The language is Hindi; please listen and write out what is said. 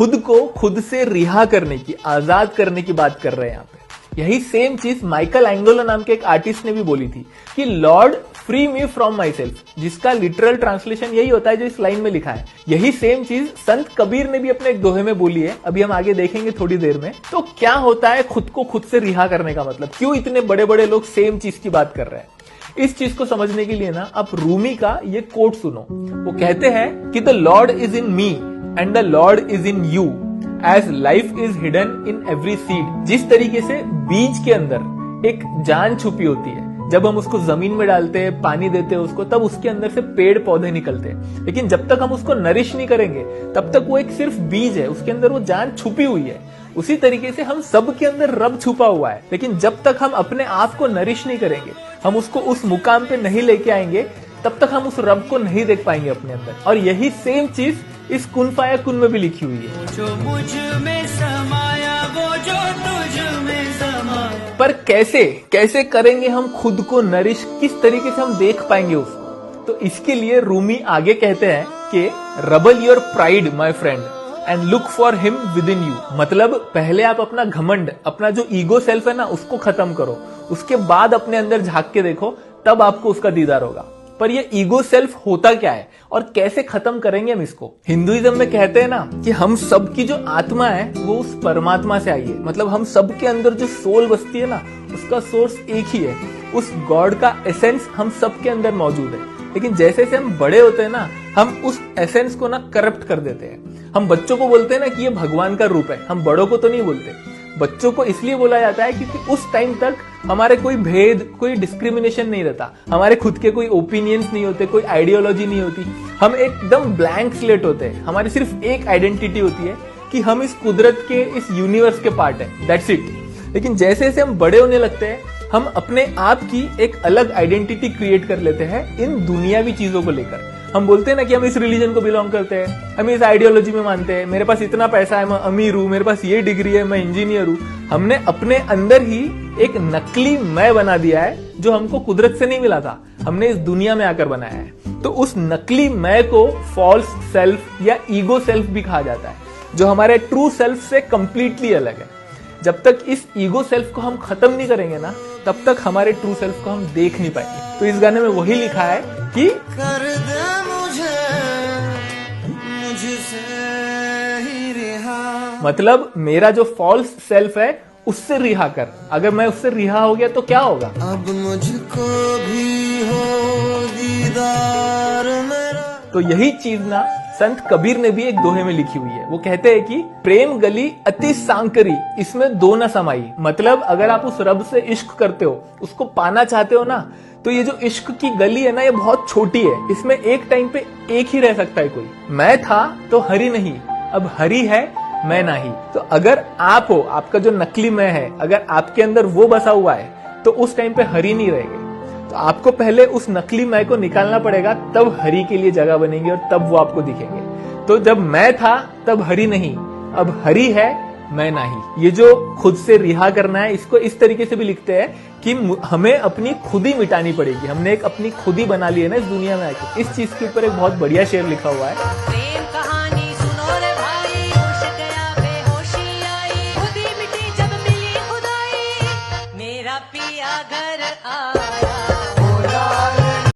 खुद को खुद से रिहा करने की, आजाद करने की बात कर रहे हैं यहाँ पे। यही सेम चीज माइकल एंगेलो नाम के एक आर्टिस्ट ने भी बोली थी कि Lord free me from my self, जिसका लिटरल ट्रांसलेशन यही होता है जो इस लाइन में लिखा है। यही सेम चीज संत कबीर ने भी अपने एक दोहे में बोली है, अभी हम आगे देखेंगे थोड़ी देर में। तो क्या होता है खुद को खुद से रिहा करने का मतलब, क्यों इतने बड़े बड़े लोग सेम चीज की बात कर रहे हैं? इस चीज को समझने के लिए ना आप रूमी का ये कोट सुनो। वो कहते हैं कि the lord is in me and the lord is in you as life is hidden in every seed. जिस तरीके से बीज के अंदर एक जान छुपी होती है, जब हम उसको जमीन में डालते हैं, पानी देते हैं उसको, तब उसके अंदर से पेड़ पौधे निकलते हैं। लेकिन जब तक हम उसको नरिश नहीं करेंगे तब तक वो एक सिर्फ बीज है, उसके अंदर वो जान छुपी हुई है। उसी तरीके से हम सब के अंदर रब छुपा हुआ है, लेकिन जब तक हम अपने आप को नरिश नहीं करेंगे, हम उसको उस मुकाम पे नहीं लेके आएंगे, तब तक हम उस रब को नहीं देख पाएंगे अपने अंदर। और यही सेम चीज इस कुन फाया कुन में भी लिखी हुई है। जो मुझ में समाया वो जो तुझ में समाया। पर कैसे करेंगे हम खुद को नरिश, किस तरीके से हम देख पाएंगे उसको? तो इसके लिए रूमी आगे कहते हैं कि rubble your pride my friend and look for him within you. मतलब पहले आप अपना घमंड, अपना जो ईगो सेल्फ है ना, उसको खत्म करो, उसके बाद अपने अंदर झांक के देखो, तब आपको उसका दीदार होगा। पर ये ईगो सेल्फ होता क्या है और कैसे खत्म करेंगे हम इसको? हिंदुइज्म में कहते हैं ना कि हम सब की जो आत्मा है वो उस परमात्मा से आई है। मतलब हम सब के अंदर जो सोल बसती है ना, उसका सोर्स एक ही है, उस गॉड का एसेंस हम सब के अंदर मौजूद है। लेकिन जैसे जैसे हम बड़े होते हैं ना, हम उस एसेंस को ना करप्ट कर देते हैं। हम बच्चों को बोलते हैं ना कि ये भगवान का रूप है, हम बड़ों को तो नहीं बोलते। बच्चों को इसलिए बोला जाता है क्योंकि उस टाइम तक हमारे कोई भेद, कोई डिस्क्रिमिनेशन नहीं रहता, हमारे खुद के कोई ओपिनियंस नहीं होते, कोई आइडियोलॉजी नहीं होती, हम एकदम ब्लैंक स्लेट होते हैं। हमारी सिर्फ एक आइडेंटिटी होती है कि हम इस कुदरत के, इस यूनिवर्स के पार्ट है, दैट्स इट। लेकिन जैसे जैसे हम बड़े होने लगते हैं, हम अपने आप की एक अलग आइडेंटिटी क्रिएट कर लेते हैं इन दुनियावी चीजों को लेकर। हम बोलते हैं ना कि हम इस रिलीजन को बिलोंग करते हैं, हम इस आइडियोलॉजी में मानते हैं, मेरे पास इतना पैसा है, मैं अमीर हूं, मेरे पास ये डिग्री है, मैं इंजीनियर हूं। हमने अपने अंदर ही एक नकली मैं बना दिया है जो हमको कुदरत से नहीं मिला था, हमने इस दुनिया में आकर बनाया है। तो उस नकली मैं को फॉल्स सेल्फ या ईगो सेल्फ भी कहा जाता है, जो हमारे ट्रू सेल्फ से कंप्लीटली अलग है। जब तक इस ईगो सेल्फ को हम खत्म नहीं करेंगे ना, तब तक हमारे ट्रू सेल्फ को हम देख नहीं पाएंगे। तो इस गाने में वही लिखा है कि कर दे मुझसे ही रिहा। मतलब मेरा जो फॉल्स सेल्फ है उससे रिहा कर। अगर मैं उससे रिहा हो गया तो क्या होगा? अब मुझको भी हो दीदार मेरा। तो यही चीज ना संत कबीर ने भी एक दोहे में लिखी हुई है। वो कहते हैं कि प्रेम गली अति सांकरी, इसमें दो न समाई। मतलब अगर आप उस रब से इश्क करते हो, उसको पाना चाहते हो ना, तो ये जो इश्क की गली है ना, ये बहुत छोटी है, इसमें एक टाइम पे एक ही रह सकता है कोई। मैं था तो हरि नहीं, अब हरि है मैं नहीं। तो अगर आप हो, आपका जो नकली मैं है, अगर आपके अंदर वो बसा हुआ है, तो उस टाइम पे हरि नहीं रहेगा। तो आपको पहले उस नकली मैं को निकालना पड़ेगा, तब हरि के लिए जगह बनेगी और तब वो आपको दिखेंगे। तो जब मैं था तब हरि नहीं, अब हरि है मैं नहीं। ये जो खुद से रिहा करना है, इसको इस तरीके से भी लिखते हैं कि हमें अपनी खुद ही मिटानी पड़ेगी। हमने एक अपनी खुद ही बना ली है ना इस दुनिया में आके। इस चीज के ऊपर एक बहुत बढ़िया शेर लिखा हुआ है।